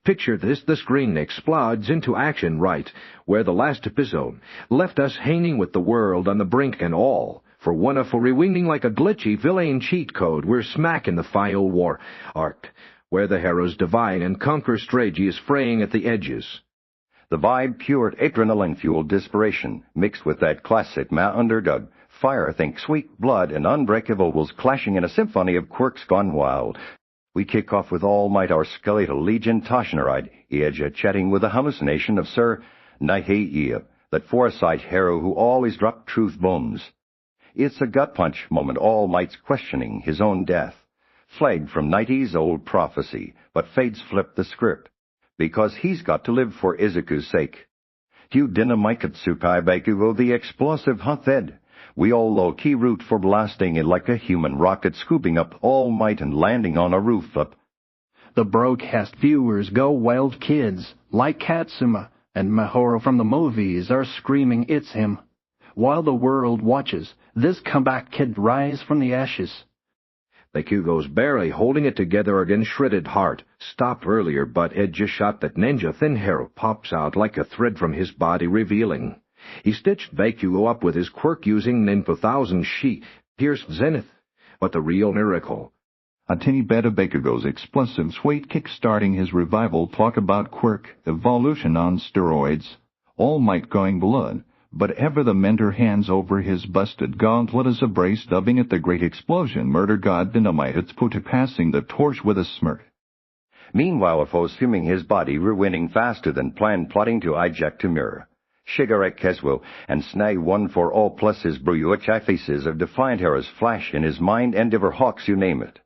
Picture this, the screen explodes into action right where the last episode left us hanging with the world on the brink and all. For one of a rewinding like a glitchy villain cheat code, we're smack in the final war arc, where the hero's divide and conquer strategy is fraying at the edges. The vibe pure adrenaline-fueled desperation, mixed with that classic underdog, fire, think sweet blood and unbreakable vocals clashing in a symphony of quirks gone wild. We kick off with all might our skeletal legion Toshneride, Eja chatting with a hallucination of Sir Nihea, that foresight hero who always dropped truth bombs. It's a gut-punch moment, All Might's questioning his own death. Flagged from 90s old prophecy, but Fate's flipped the script, because he's got to live for Izuku's sake. You dynamite Tsukai Bakugo, the explosive hothead. We all low-key root for blasting it like a human rocket scooping up All Might and landing on a roof up. The broadcast viewers go wild kids, like Katsuma and Mahoro from the movies are screaming it's him. While the world watches this comeback kid rise from the ashes. Bakugo's barely holding it together against shredded heart, stopped earlier, but Ed just shot that ninja thin hair pops out like a thread from his body, revealing. He stitched Bakugo up with his quirk using Ninpo-thousand Shi, pierced zenith. But the real miracle. A tiny bit of Bakugo's explosive sweet kick-starting his revival talk about quirk, evolution on steroids, All Might going blood. But ever the mentor hands over his busted gauntlet as a brace, dubbing it the Great Explosion, Murder God Dynamite, it's Puta passing the torch with a smirk. Meanwhile, Afo's fuming his body, rewinding faster than planned, plotting to hijack to mirror. Shigarek Keswo, and snag one for all, plus his Bruyuachai faces of defiant heroes flash in his mind, Endeavor Hawks, you name it.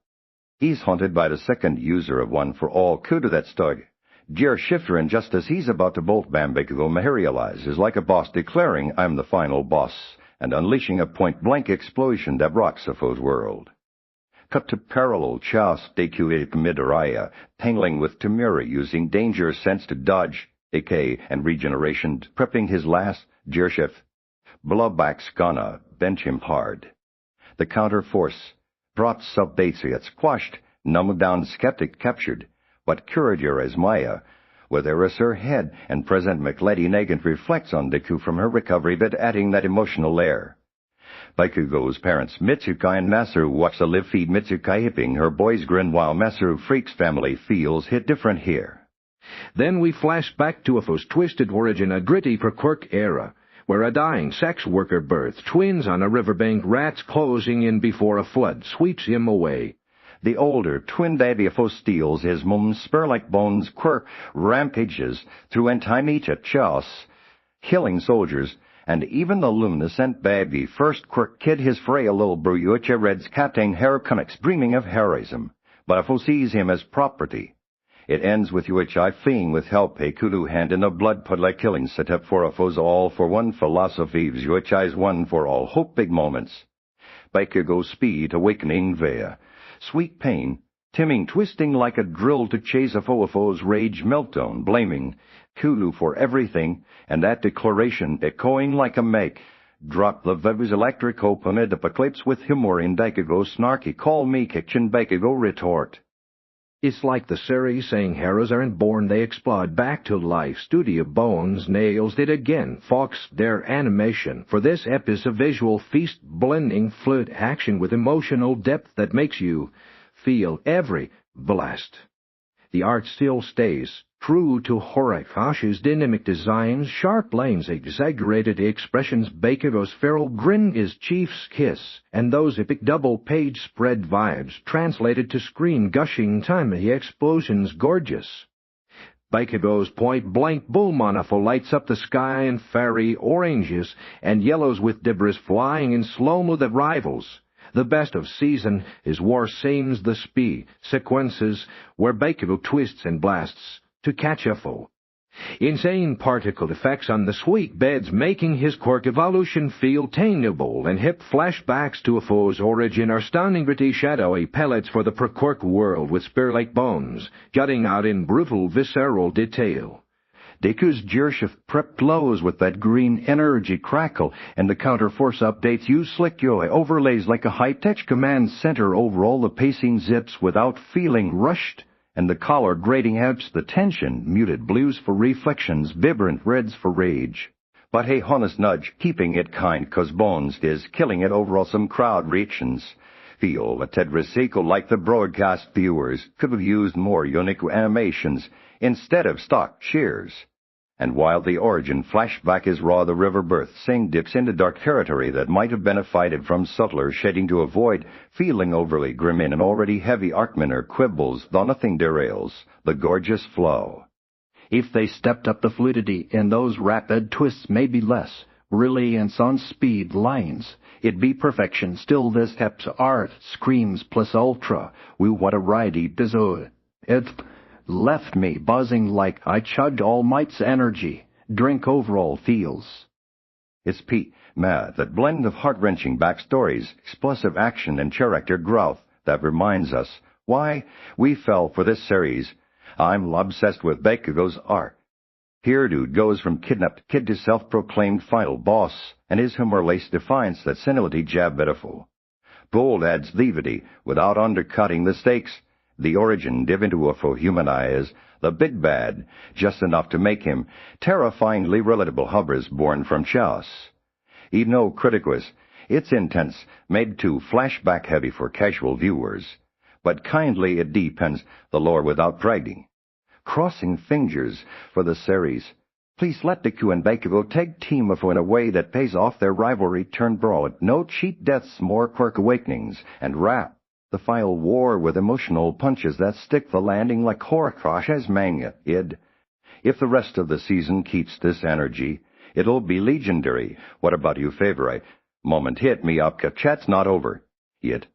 He's haunted by the second user of one for all, Kudo that stug. Dear Shifter, and just as he's about to bolt bam, Bakugo materializes like a boss, declaring, I'm the final boss, and unleashing a point-blank explosion that rocks a foe's world. Cut to parallel Chaos Dekuitic Midaraya, tangling with Tamura, using danger sense to dodge, decay, and regeneration, prepping his last Gearshif. Blowback's gonna bench him hard. The counter-force, brought sub-Batesiat squashed, numbed down skeptic captured, but Curadur as Maya, where there is her head, and present McLady Nagant reflects on Deku from her recovery, but adding that emotional layer. Bakugo's parents, Mitsukai and Masaru, watch the live-feed Mitsukai hipping her boys grin while Masaru freaks family feels hit different here. Then we flash back to Afo's twisted origin, a gritty per-quirk era, where a dying sex worker birth, twins on a riverbank, rats closing in before a flood sweeps him away. The older twin baby Afo steals his mum's spur-like bones quirk rampages through Antimeta Chaos, killing soldiers, and even the luminescent baby first quirk kid his frail little Bruyucha Red's Captain Heracunix dreaming of heroism, but Afo sees him as property. It ends with Yuichai fleeing with help a kudu hand in a blood pud like killing set up for Afo's all-for-one philosophy, Yuichai's one-for-all hope big moments. Bakugo's speed awakening Vea. Sweet pain, Timming twisting like a drill to chase Afo's rage meltdown, blaming Kulu for everything, and that declaration echoing like a make. Drop the Vevu's electric opponent apocalypse with humor in Bakugo snarky call me kitchen Bakugo retort. It's like the series saying heroes aren't born, they explode back to life. Studio Bones nails it again. Fox their animation. For this ep is a visual feast, blending fluid action with emotional depth that makes you feel every blast. The art still stays true to Horikoshi's dynamic designs, sharp lines, exaggerated expressions. Bakugo's feral grin is Chief's kiss, and those epic double-page spread vibes translated to screen gushing timely explosions gorgeous. Bakugo's point-blank bull monofo lights up the sky in fairy oranges and yellows with debris flying in slow-mo that rivals. The best of season is War Sames the Spee sequences where Bakugo twists and blasts to catch a foe. Insane particle effects on the sweet beds making his quirk evolution feel attainable, and hip flashbacks to a foe's origin are stunning gritty shadowy pellets for the per-quirk world with spear-like bones, jutting out in brutal visceral detail. Deku's Gearshif prep glows with that green energy crackle, and the counter-force updates use slick UI overlays like a high-tech command center over all the pacing zips without feeling rushed. and the color grading helps the tension, muted blues for reflections, vibrant reds for rage. But hey, honest nudge, keeping it kind, 'cause Bones is killing it over some crowd reactions. Feel a Ted Risico like the broadcast viewers could have used more unique animations instead of stock shears. And while the origin flashback is raw, the river birth sing dips into dark territory that might have benefited from subtler shading to avoid feeling overly grim in an already heavy Arkman quibbles, though nothing derails the gorgeous flow. If they stepped up the fluidity in those rapid twists, maybe less brilliance on speed lines, it'd be perfection. Still, this hep's art screams plus ultra. What a ride it deserved. It left me buzzing like I chugged All Might's energy. Drink overall feels. It's Pete, that blend of heart-wrenching backstories, explosive action, and character growth that reminds us why we fell for this series. I'm obsessed with Bakugo's art. Here dude goes from kidnapped kid to self-proclaimed final boss, and his humor-laced defiance that senility jab beautiful. Bold adds levity without undercutting the stakes. The origin div into a for humanize the big bad, just enough to make him terrifyingly relatable hubris born from chaos. No criticus, it's intense, made too flashback heavy for casual viewers, but kindly it depends the lore without bragging. Crossing fingers for the series. Please let Deku and Bakugo tag team up in a way that pays off their rivalry turned broad. No cheap deaths, more quirk awakenings, and wrap the final war with emotional punches that stick the landing like Horikosh as manga id. If the rest of the season keeps this energy, it'll be legendary. What about you, favorite? Moment hit me up, chat's not over yet.